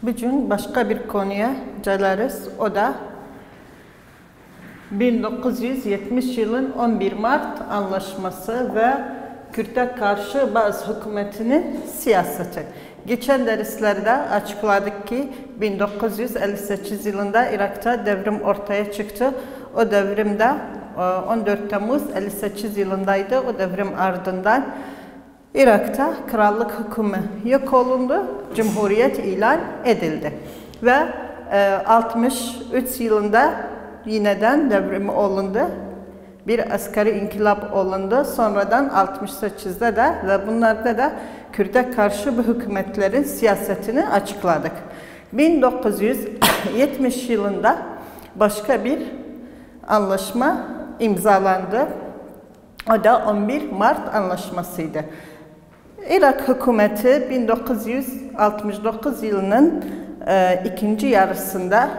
Bugün başka bir konuya geliriz. O da 1970 yılın 11 Mart Anlaşması ve Kürt'e karşı bazı hükümetinin siyaseti. Geçen derslerde açıkladık ki 1958 yılında Irak'ta devrim ortaya çıktı. O devrimde 14 Temmuz 58 yılındaydı. O devrim ardından Irak'ta krallık hükmü yok olundu, cumhuriyet ilan edildi. Ve 63 yılında yeniden devrim olundu. Bir askeri inkılap olundu. Sonradan 68'de de ve bunlarda da Kürt'e karşı bu hükümetlerin siyasetini açıkladık. 1970 yılında başka bir anlaşma imzalandı. O da 11 Mart Anlaşması'ydı. Irak hükümeti 1969 yılının ikinci yarısında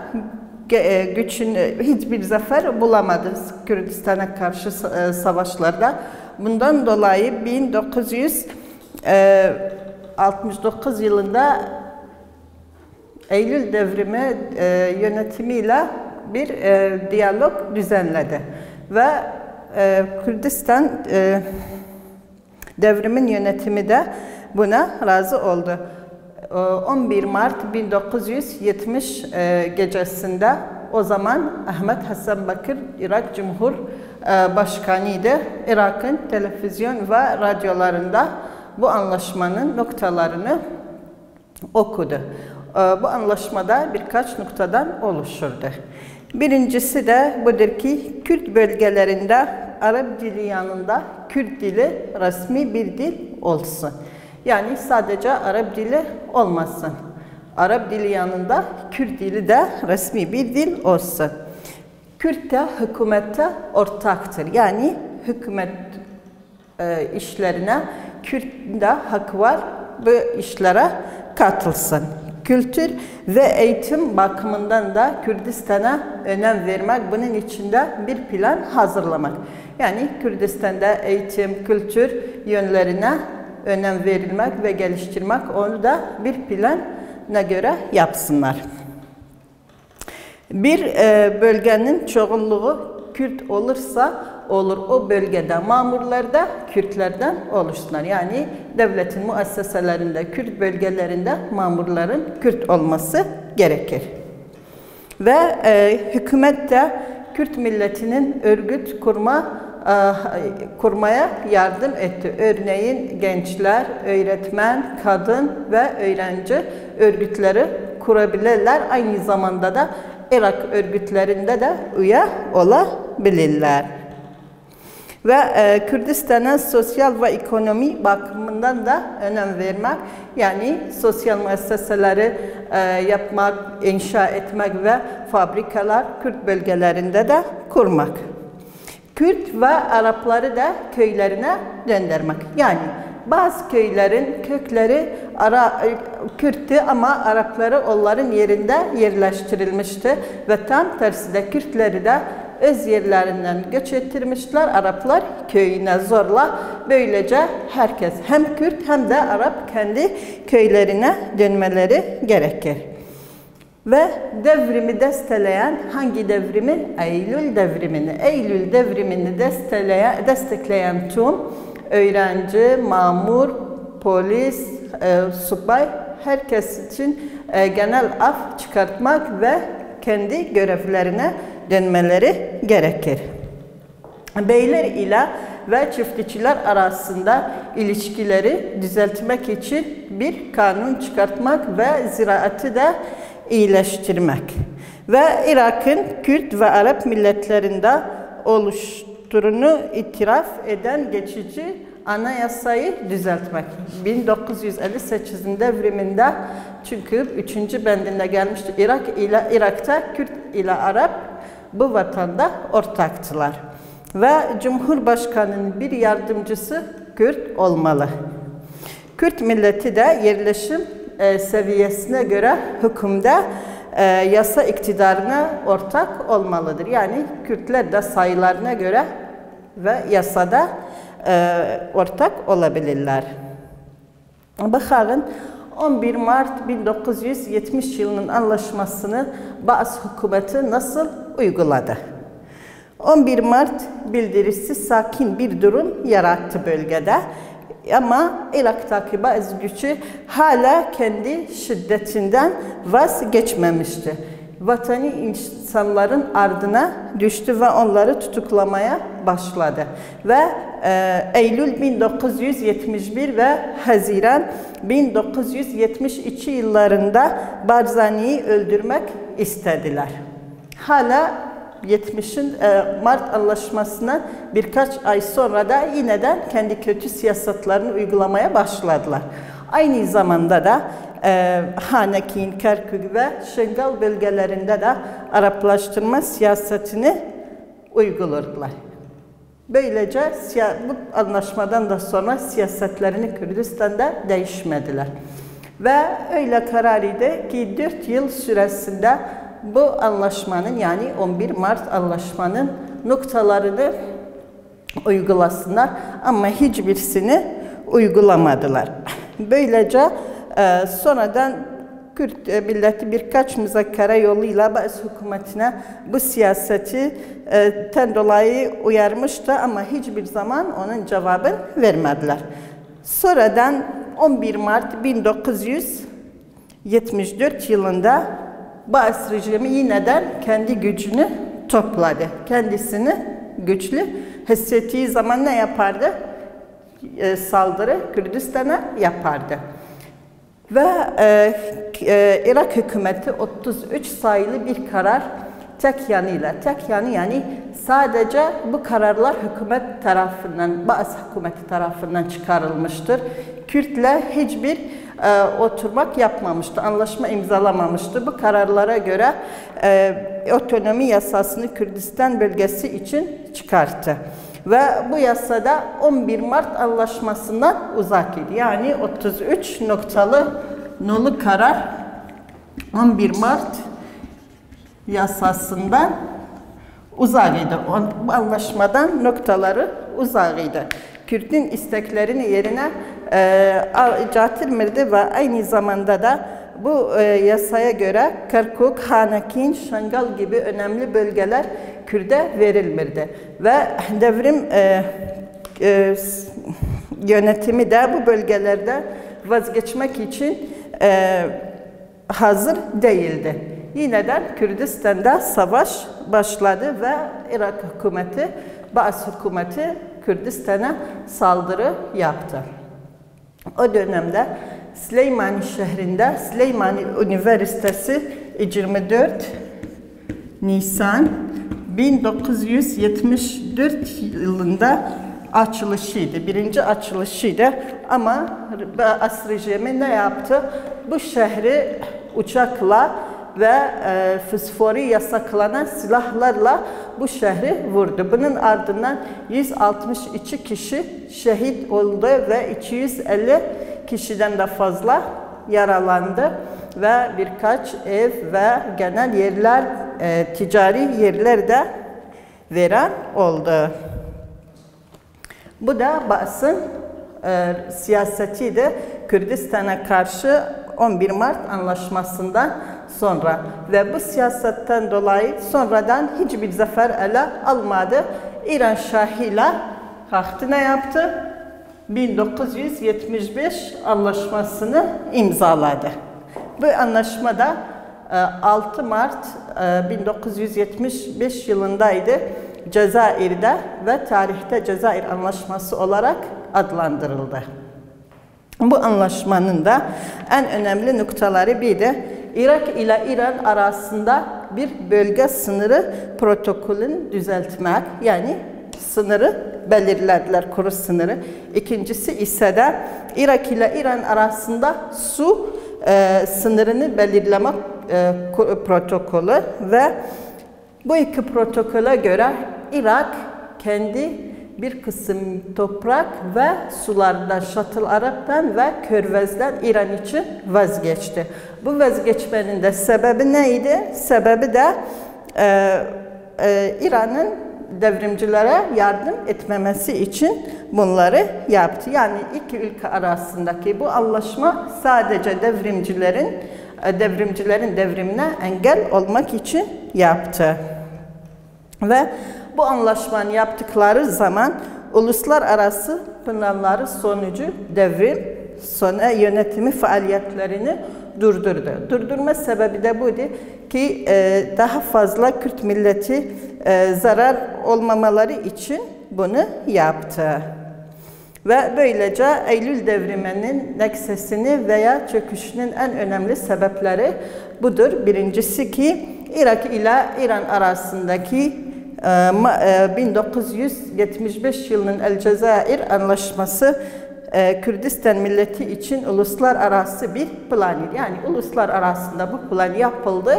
hiçbir zafer bulamadı Kürdistan'a karşı savaşlarda. Bundan dolayı 1969 yılında Eylül devrimi yönetimiyle bir diyalog düzenledi. Ve Kürdistan devrimin yönetimi de buna razı oldu. 11 Mart 1970 gecesinde o zaman Ahmet Hasan Bakır Irak Cumhurbaşkanıydı. Irak'ın televizyon ve radyolarında bu anlaşmanın noktalarını okudu. Bu anlaşmada birkaç noktadan oluşurdu. Birincisi de budur ki Kürt bölgelerinde Arap dili yanında Kürt dili resmi bir dil olsun. Yani sadece Arap dili olmasın. Arap dili yanında Kürt dili de resmi bir dil olsun. Kürt de hükümette ortaktır. Yani hükümet işlerine Kürt'ün de hakkı var bu işlere katılsın. Kültür ve eğitim bakımından da Kürdistan'a önem vermek, bunun içinde bir plan hazırlamak. Yani Kürdistan'da eğitim, kültür yönlerine önem verilmek ve geliştirmek, onu da bir plana göre yapsınlar. Bir bölgenin çoğunluğu Kürt olursa olur, o bölgede mamurlar da Kürtlerden oluşsunlar. Yani devletin müesseselerinde, Kürt bölgelerinde mamurların Kürt olması gerekir. Ve hükümet de Kürt milletinin örgüt kurmaya yardım etti. Örneğin gençler, öğretmen, kadın ve öğrenci örgütleri kurabilirler. Aynı zamanda da Irak örgütlerinde de üye olabilirler. Ve Kürdistan'a sosyal ve ekonomi bakımından da önem vermek, yani sosyal müesseseleri yapmak, inşa etmek ve fabrikalar Kürt bölgelerinde de kurmak. Kürt ve Arapları da köylerine döndürmek. Yani bazı köylerin kökleri Kürt'tü ama Arapları onların yerinde yerleştirilmişti. Ve tam tersi de Kürtleri de öz yerlerinden göç ettirmişler. Araplar köyüne zorla. Böylece herkes hem Kürt hem de Arap kendi köylerine dönmeleri gerekir. Ve devrimi desteğleyen hangi devrimi? Eylül devrimini. Eylül devrimini destekleyen tüm öğrenci, mamur, polis, subay, herkes için genel af çıkartmak ve kendi görevlerine dönmeleri gerekir. Beyler ile ve çiftçiler arasında ilişkileri düzeltmek için bir kanun çıkartmak ve ziraatı da iyileştirmek. Ve Irak'ın Kürt ve Arap milletlerinde oluşturunu itiraf eden geçici anayasayı düzeltmek. 1958'in devriminde, çünkü 3. bendinde gelmişti, Irak'ta Kürt ile Arap bu vatanda ortaktılar. Ve Cumhurbaşkanı'nın bir yardımcısı Kürt olmalı. Kürt milleti de yerleşim seviyesine göre hükümde yasa iktidarına ortak olmalıdır. Yani Kürtler de sayılarına göre ve yasada ortak olabilirler. Bakın 11 Mart 1970 yılının anlaşmasını Baas hükümeti nasıl uyguladı? 11 Mart bildirisi sakin bir durum yarattı bölgede. Ama Irak'taki bazı gücü hala kendi şiddetinden vazgeçmemişti. Vatani insanların ardına düştü ve onları tutuklamaya başladı. Ve Eylül 1971 ve Haziran 1972 yıllarında Barzani'yi öldürmek istediler. Hala 70'in Mart Anlaşması'na birkaç ay sonra da yineden kendi kötü siyasetlerini uygulamaya başladılar. Aynı zamanda da Hanekin, Kerkük ve Şengal bölgelerinde de Araplaştırma siyasetini uyguladılar. Böylece bu anlaşmadan da sonra siyasetlerini Kürdistan'da değişmediler. Ve öyle karar idi ki 4 yıl süresinde bu anlaşmanın yani 11 Mart anlaşmanın noktalarını uygulasınlar ama hiçbirisini uygulamadılar. Böylece sonradan Kürt milleti birkaç müzakere yoluyla Baas hükümetine bu siyasetten dolayı uyarmıştı ama hiçbir zaman onun cevabını vermediler. Sonradan 11 Mart 1974 yılında Baas rejimi yineden kendi gücünü topladı. Kendisini güçlü hissettiği zaman ne yapardı? Saldırı Kürdistan'a yapardı. Ve Irak hükümeti 33 sayılı bir karar tek yanıyla, yani sadece bu kararlar hükümet tarafından, Baas hükümeti tarafından çıkarılmıştır. Kürt'le hiçbir oturmak yapmamıştı, anlaşma imzalamamıştı. Bu kararlara göre otonomi yasasını Kürdistan bölgesi için çıkarttı. Ve bu yasada 11 Mart Anlaşması'ndan uzak idi. Yani 33 nolu karar 11 Mart yasasından uzak idi. Bu anlaşmadan noktaları uzak idi. Kürt'ün isteklerini yerine getirmirdi ve aynı zamanda da bu yasaya göre Kerkük, Hanekin, Şengal gibi önemli bölgeler Kürt'e verilmirdi. Ve devrim yönetimi de bu bölgelerde vazgeçmek için hazır değildi. Yineden Kürdistan'da savaş başladı ve Irak hükümeti, Baas hükümeti Kürdistan'a saldırı yaptı. O dönemde Süleymani şehrinde Süleymani Üniversitesi 24 Nisan 1974 yılında açılışıydı. Birinci açılışıydı ama Baas rejimi ne yaptı? Bu şehri uçakla ve fosfori yasaklanan silahlarla bu şehri vurdu. Bunun ardından 162 kişi şehit oldu ve 250 kişiden de fazla yaralandı ve birkaç ev ve genel yerler, ticari yerler de veren oldu. Bu da Baas'ın siyasetiydi Kürdistan'a karşı 11 Mart Anlaşması'ndan sonra ve bu siyasetten dolayı sonradan hiçbir zafer ele almadı. İran Şahı'yla kalktı ne yaptı? 1975 anlaşmasını imzaladı. Bu anlaşmada 6 Mart 1975 yılındaydı. Cezayir'de ve tarihte Cezayir Anlaşması olarak adlandırıldı. Bu anlaşmanın da en önemli noktaları bir de Irak ile İran arasında bir bölge sınırı protokolünü düzeltmek, yani sınırı belirlediler, kuru sınırı. İkincisi ise de Irak ile İran arasında su sınırını belirleme protokolü ve bu iki protokole göre Irak kendi bir kısım toprak ve sulardan, Şatıl Arap'tan ve Körfez'den İran için vazgeçti. Bu vazgeçmenin de sebebi neydi? Sebebi de İran'ın devrimcilere yardım etmemesi için bunları yaptı. Yani iki ülke arasındaki bu anlaşma sadece devrimcilerin devrimine engel olmak için yaptı. Ve bu anlaşmanı yaptıkları zaman uluslararası planları sonucu devrim sonra yönetimi faaliyetlerini durdurdu. Durdurma sebebi de buydu ki daha fazla Kürt milleti zarar olmamaları için bunu yaptı. Ve böylece Eylül devriminin neksesini veya çöküşünün en önemli sebepleri budur. Birincisi ki Irak ile İran arasındaki 1975 yılının El Cezayir Anlaşması Kürdistan milleti için uluslararası bir planıydı. Yani uluslar arasında bu plan yapıldı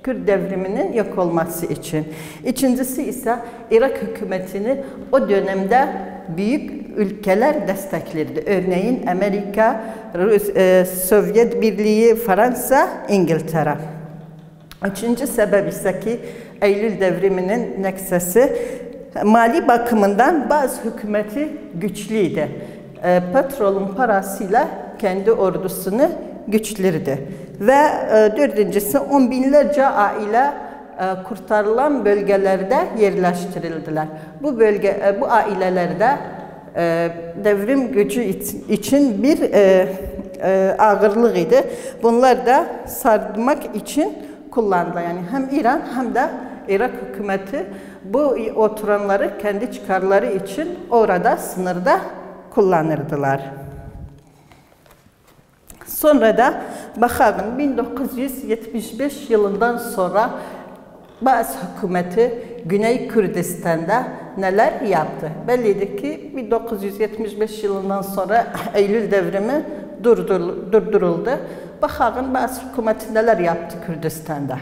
Kürt devriminin yok olması için. İkincisi ise Irak hükümetini o dönemde büyük ülkeler desteklerdi. Örneğin Amerika, Sovyet Birliği, Fransa, İngiltere. Üçüncü sebep ise ki Eylül devriminin neksesi mali bakımından bazı hükümeti güçlüydü. Petrolün parasıyla kendi ordusunu güçlüydü. Ve dördüncüsü on binlerce aile kurtarılan bölgelerde yerleştirildiler. Bu ailelerde devrim gücü için bir ağırlık idi. Bunlar da sardırmak için kullandı. Yani hem İran hem de Irak hükümeti bu oturanları kendi çıkarları için orada sınırda kullanırdılar. Sonra da bakalım 1975 yılından sonra Baas hükümeti Güney Kürdistan'da neler yaptı? Belliydi ki 1975 yılından sonra Eylül devrimi durduruldu. Bakalım Baas hükümeti neler yaptı Kürdistan'da?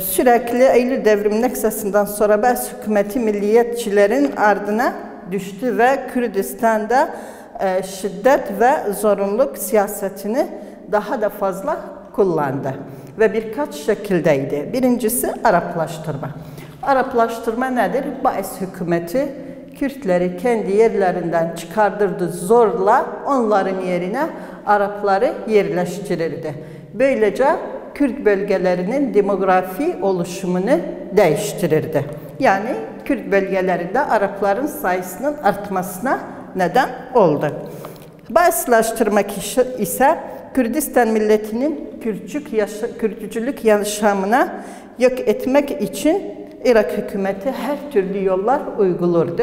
Sürekli Eylül devriminin neksesinden sonra Baas hükümeti milliyetçilerin ardına düştü ve Kürdistan'da şiddet ve zorunluluk siyasetini daha da fazla kullandı. Ve birkaç şekildeydi. Birincisi Araplaştırma. Araplaştırma nedir? Baas hükümeti Kürtleri kendi yerlerinden çıkardırdı zorla, onların yerine Arapları yerleştirirdi. Böylece Kürt bölgelerinin demografi oluşumunu değiştirirdi. Yani Kürt bölgelerinde Arapların sayısının artmasına neden oldu. Baaslaştırmak ise Kürdistan milletinin Kürtçülük yaşamına yok etmek için Irak hükümeti her türlü yollar uygulurdu.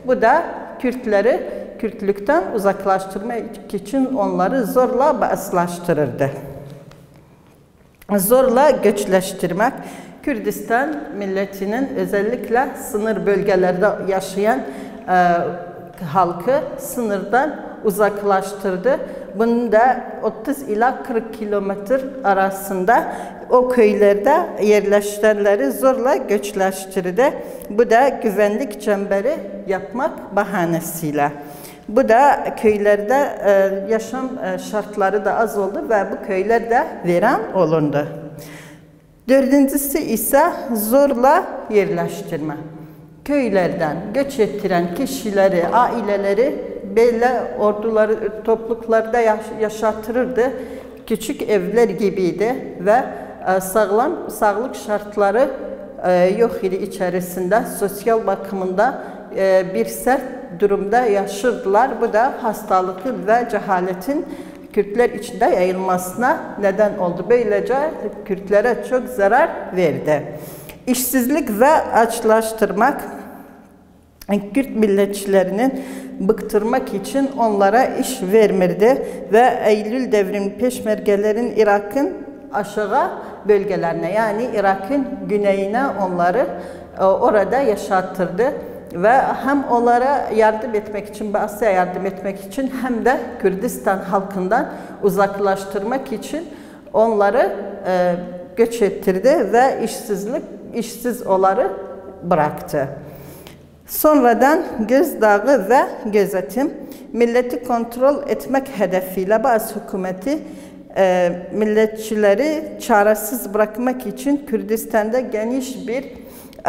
Bu da Kürtleri Kürtlükten uzaklaştırmak için onları zorla Baaslaştırırdı. Zorla göçleştirmek, Kürdistan milletinin özellikle sınır bölgelerde yaşayan halkı sınırdan uzaklaştırdı. Bunu da 30 ila 40 kilometre arasında o köylerde yerleşenleri zorla göçleştirdi. Bu da güvenlik çemberi yapmak bahanesiyle. Bu da köylerde yaşam şartları da az oldu ve bu köyler de viran olundu. Dördüncüsü ise zorla yerleştirme. Köylerden göç ettiren kişileri, aileleri böyle orduları, topluluklarda yaşatırırdı. Küçük evler gibiydi ve sağlam sağlık şartları yok idi içerisinde. Sosyal bakımında bir sert durumda yaşırdılar. Bu da hastalıkın ve cehaletin Kürtler içinde yayılmasına neden oldu. Böylece Kürtlere çok zarar verdi. İşsizlik ve açlaştırmak, Kürt milletçilerinin bıktırmak için onlara iş vermirdi ve Eylül devrim peşmergelerin Irak'ın aşağı bölgelerine yani Irak'ın güneyine onları orada yaşattırdı. Ve hem onlara yardım etmek için, Baas'a yardım etmek için hem de Kürdistan halkından uzaklaştırmak için onları göç ettirdi ve işsiz onları bıraktı. Sonradan gözdağı ve gözetim, milleti kontrol etmek hedefiyle Baas hükümeti milletçileri çaresiz bırakmak için Kürdistan'da geniş bir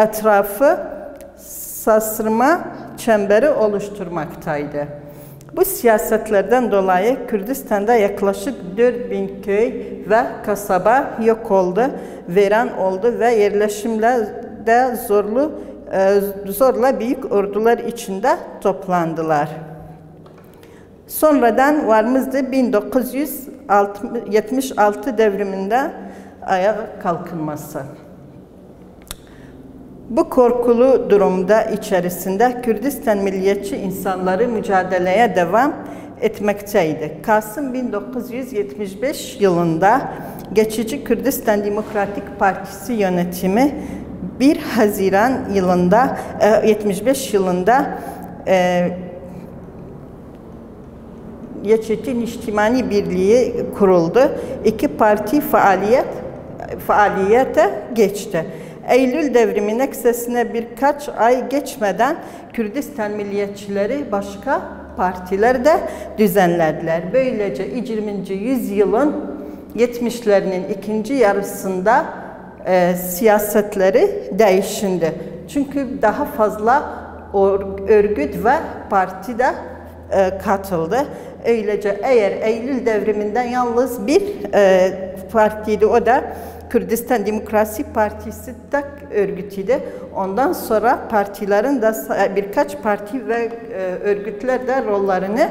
etrafı sarsma çemberi oluşturmaktaydı. Bu siyasetlerden dolayı Kürdistan'da yaklaşık 4000 köy ve kasaba yok oldu, veran oldu ve yerleşimlerde zorla büyük ordular içinde toplandılar. Sonradan varımızda 1976 devriminde ayağa kalkılması. Bu korkulu durumda içerisinde Kürdistan milliyetçi insanları mücadeleye devam etmekteydi. Kasım 1975 yılında geçici Kürdistan Demokratik Partisi yönetimi 1 Haziran yılında 75 yılında Geçici İçtimai Birliği kuruldu. İki parti faaliyete geçti. Eylül devriminin eksesine birkaç ay geçmeden Kürdistan milliyetçileri başka partiler de düzenlediler. Böylece 20. yüzyılın 70'lerinin ikinci yarısında siyasetleri değişti. Çünkü daha fazla örgüt ve parti de katıldı. Öylece eğer Eylül devriminden yalnız bir partiydi, o da Kürdistan Demokrasi Partisi tek örgütüydü. Ondan sonra partilerin de birkaç parti ve örgütler de rollerini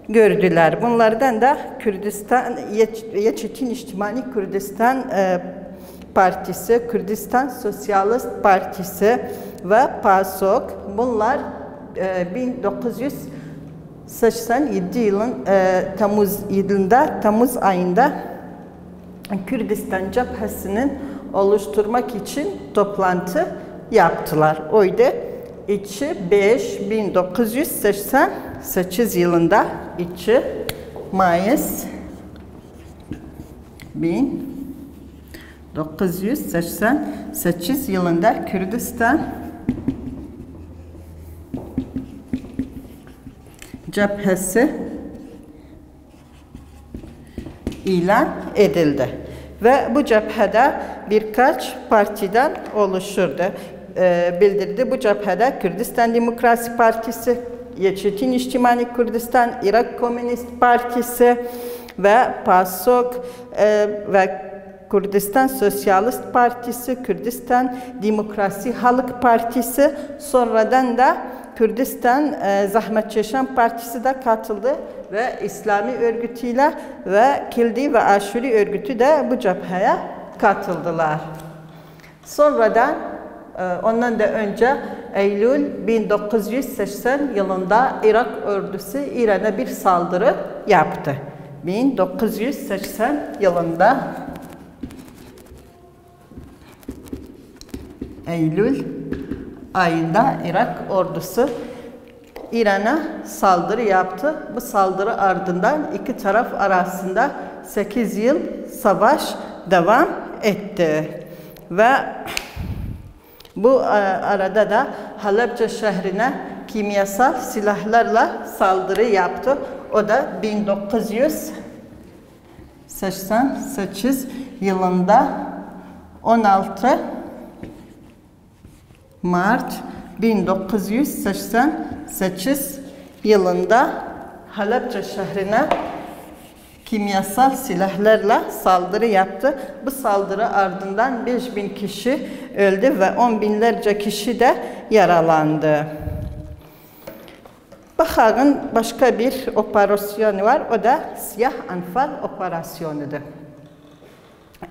gördüler. Bunlardan da Kürdistan Geçici İçtimai Kürdistan Partisi, Kürdistan Sosyalist Partisi ve PASOK. Bunlar 1987 yılın Temmuz ayında Kürdistan cephesinin oluşturmak için toplantı yaptılar. Oydu 1988 yılında Mayıs 1988 yılında Kürdistan cephesi ilan edildi. Ve bu cephede birkaç partiden oluşurdu. Bildirdi. Bu cephede Kürdistan Demokrasi Partisi, Geçici İçtimai Kürdistan, Irak Komünist Partisi ve PASOK ve Kürdistan Sosyalist Partisi, Kürdistan Demokrasi Halk Partisi, sonradan da Kürdistan Zahmetçeşen Partisi de katıldı ve İslami örgütüyle ve Kildi ve Aşuri örgütü de bu cepheye katıldılar. Sonradan ondan da önce Eylül 1980 yılında Irak ordusu İran'a bir saldırı yaptı. 1980 yılında Eylül ayında Irak ordusu İran'a saldırı yaptı. Bu saldırı ardından iki taraf arasında 8 yıl savaş devam etti. Ve bu arada da Halepçe şehrine kimyasal silahlarla saldırı yaptı. O da 1988 yılında 16 Mart 1988 yılında Halepçe şehrine kimyasal silahlarla saldırı yaptı. Bu saldırı ardından 5000 kişi öldü ve 10 binlerce kişi de yaralandı. Bakağın başka bir operasyonu var. O da Siyah Anfal operasyonudur.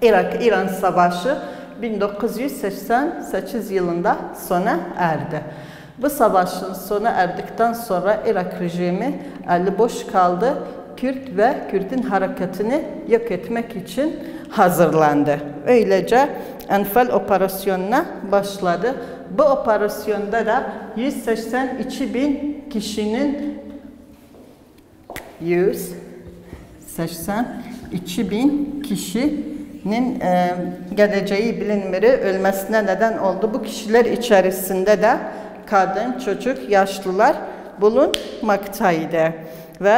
Irak-İran Savaşı 1988 yılında sona erdi. Bu savaşın sona erdikten sonra Irak rejimi eli boş kaldı. Kürt ve Kürt'ün hareketini yok etmek için hazırlandı. Öylece Anfal operasyonuna başladı. Bu operasyonda da 182 bin kişinin 182 bin kişinin geleceği bilinmedi, ölmesine neden oldu. Bu kişiler içerisinde de kadın, çocuk, yaşlılar bulunmaktaydı ve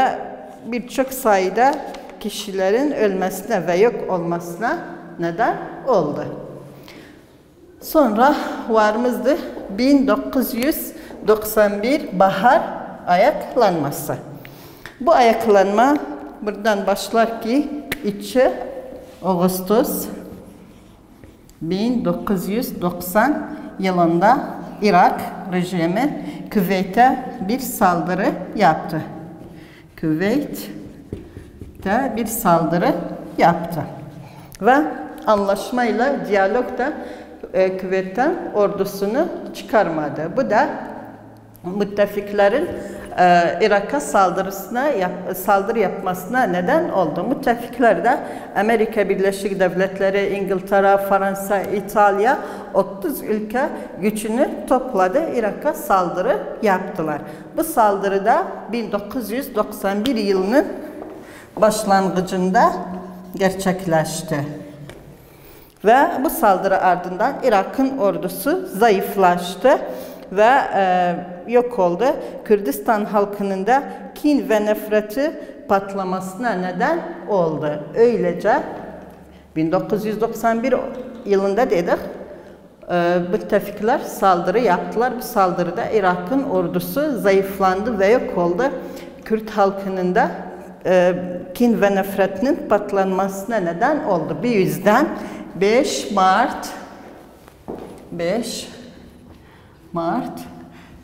birçok sayıda kişilerin ölmesine ve yok olmasına neden oldu. Sonra varımızdı 1991 bahar ayaklanması. Bu ayaklanma buradan başlar ki 2 Ağustos 1990 yılında Irak rejimi Küveyt'e bir saldırı yaptı. Küveyt'te bir saldırı yaptı. Ve anlaşmayla, diyalogda Küveyt'ten ordusunu çıkarmadı. Bu da müttefiklerin Irak'a saldırı yapmasına neden oldu. Müttefikler de Amerika Birleşik Devletleri, İngiltere, Fransa, İtalya 30 ülke gücünü topladı. Irak'a saldırı yaptılar. Bu saldırıda 1991 yılının başlangıcında gerçekleşti. Ve bu saldırı ardından Irak'ın ordusu zayıflaştı ve yok oldu. Kürdistan halkının da kin ve nefreti patlamasına neden oldu. Öylece 1991 yılında dedik, müttefikler saldırı yaptılar. Bu saldırıda Irak'ın ordusu zayıflandı ve yok oldu. Kürt halkının da kin ve nefretinin patlanmasına neden oldu. Bu yüzden 5 Mart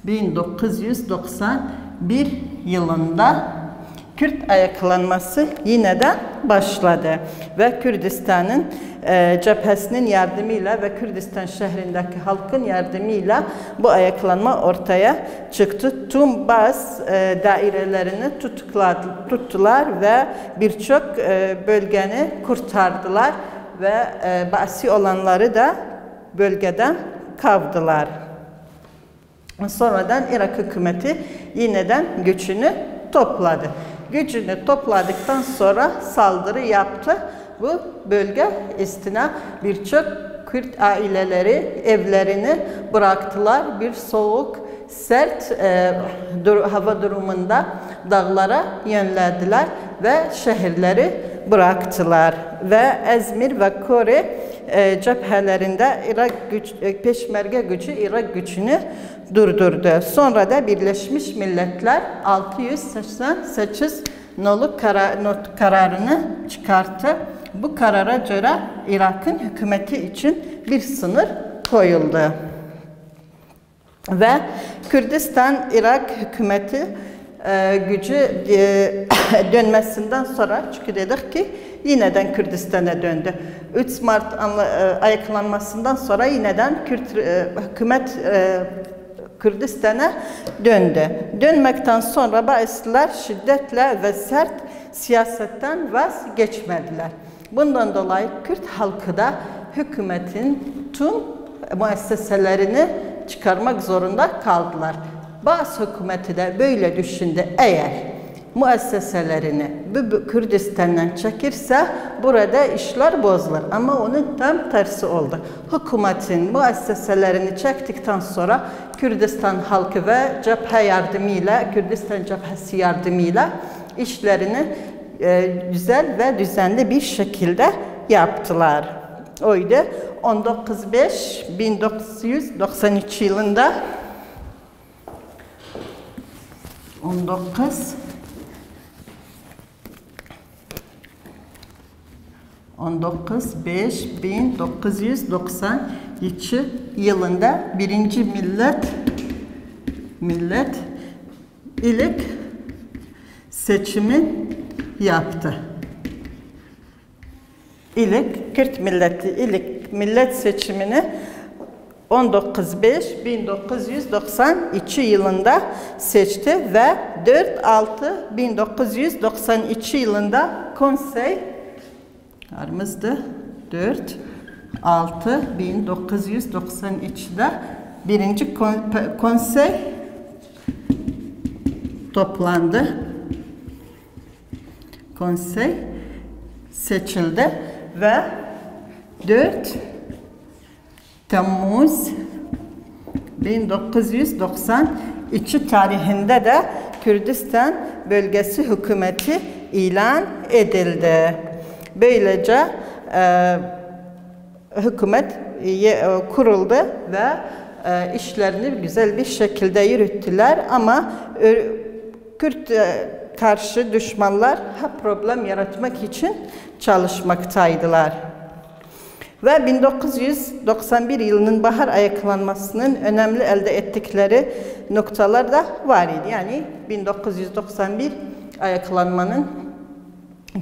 1991 yılında Kürt ayaklanması yeniden başladı ve Kürdistan'ın cephesinin yardımıyla ve Kürdistan şehrindeki halkın yardımıyla bu ayaklanma ortaya çıktı. Tüm bazı dairelerini tuttular ve birçok bölgeni kurtardılar ve basi olanları da bölgeden kavdılar. Sonradan Irak hükümeti yeniden gücünü topladı. Gücünü topladıktan sonra saldırı yaptı. Bu bölge istina birçok Kürt aileleri evlerini bıraktılar. Bir soğuk, sert hava durumunda dağlara yönlendiler ve şehirleri bıraktılar. Ve Ezmir ve Kore cephelerinde Peşmerge gücü Irak gücünü durdurdu. Sonra da Birleşmiş Milletler 688 nolu kararını çıkarttı. Bu karara göre Irak'ın hükümeti için bir sınır koyuldu. Ve Kürdistan-Irak hükümeti gücü dönmesinden sonra, çünkü dedik ki yeniden Kürdistan'a döndü. 3 Mart ayaklanmasından sonra yeniden hükümet Kürdistan'a döndü. Dönmekten sonra Baaslılar şiddetle ve sert siyasetten vazgeçmediler. Bundan dolayı Kürt halkı da hükümetin tüm müesseselerini çıkarmak zorunda kaldılar. Bazı hükümeti de böyle düşündü. Eğer müesseselerini Kürdistan'dan çekirse burada işler bozulur. Ama onun tam tersi oldu. Hükümetin müesseselerini çektikten sonra Kürdistan halkı ve cephe yardımıyla, Kürdistan cephesi yardımıyla işlerini güzel ve düzenli bir şekilde yaptılar. Oydu 1993 yılında 1993 yılında birinci millet ilk seçimi yaptı. Kürt milleti ilk millet seçimini 1992 yılında seçti ve 4-6-1992 yılında konsey aramızda 4-6-1993'de birinci konsey toplandı. Konsey seçildi ve 4 Temmuz 1992 tarihinde de Kürdistan bölgesi hükümeti ilan edildi. Böylece hükümet kuruldu ve işlerini güzel bir şekilde yürüttüler ama Kürt karşı düşmanlar hep problem yaratmak için çalışmaktaydılar. Ve 1991 yılının bahar ayaklanmasının önemli elde ettikleri noktalar da var idi. Yani 1991 ayaklanmanın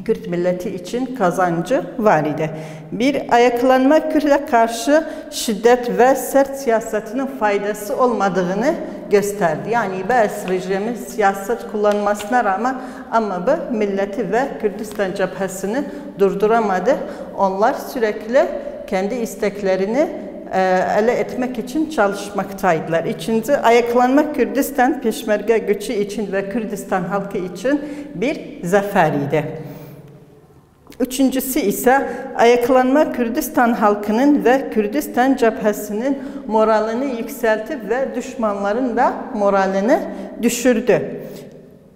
Kürt milleti için kazancı var idi. Bir ayaklanma Kürt'e karşı şiddet ve sert siyasetinin faydası olmadığını gösterdi. Yani Ba'as rejimi siyaset kullanmasına rağmen ama bu milleti ve Kürdistan cephesini durduramadı. Onlar sürekli kendi isteklerini ele etmek için çalışmaktaydılar. İkinci, ayaklanma Kürdistan Peşmerge gücü için ve Kürdistan halkı için bir zafer idi. Üçüncüsü ise ayaklanma Kürdistan halkının ve Kürdistan cephesinin moralini yükseltip ve düşmanların da moralini düşürdü.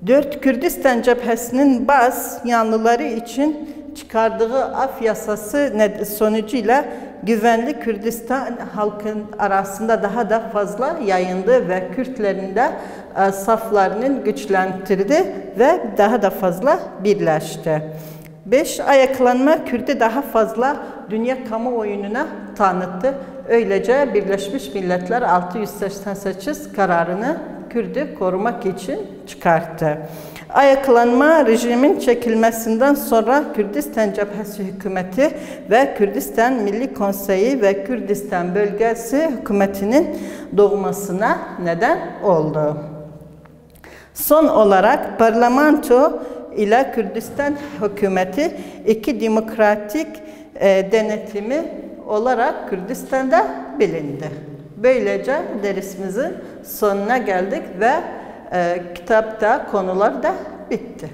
4. Kürdistan cephesinin bazı yanlıları için çıkardığı af yasası sonucuyla güvenli Kürdistan halkın arasında daha da fazla yayıldı ve Kürtlerin de saflarını güçlendirdi ve daha da fazla birleşti. 5. Ayaklanma Kürt'ü daha fazla dünya kamuoyuna tanıttı. Öylece Birleşmiş Milletler 688 kararını Kürt'ü korumak için çıkarttı. Ayaklanma rejimin çekilmesinden sonra Kürdistan Cephesi Hükümeti ve Kürdistan Milli Konseyi ve Kürdistan Bölgesi Hükümeti'nin doğmasına neden oldu. Son olarak parlamento ile Kürdistan hükümeti iki demokratik denetimi olarak Kürdistan'da bilindi. Böylece dersimizin sonuna geldik ve kitapta konular da bitti.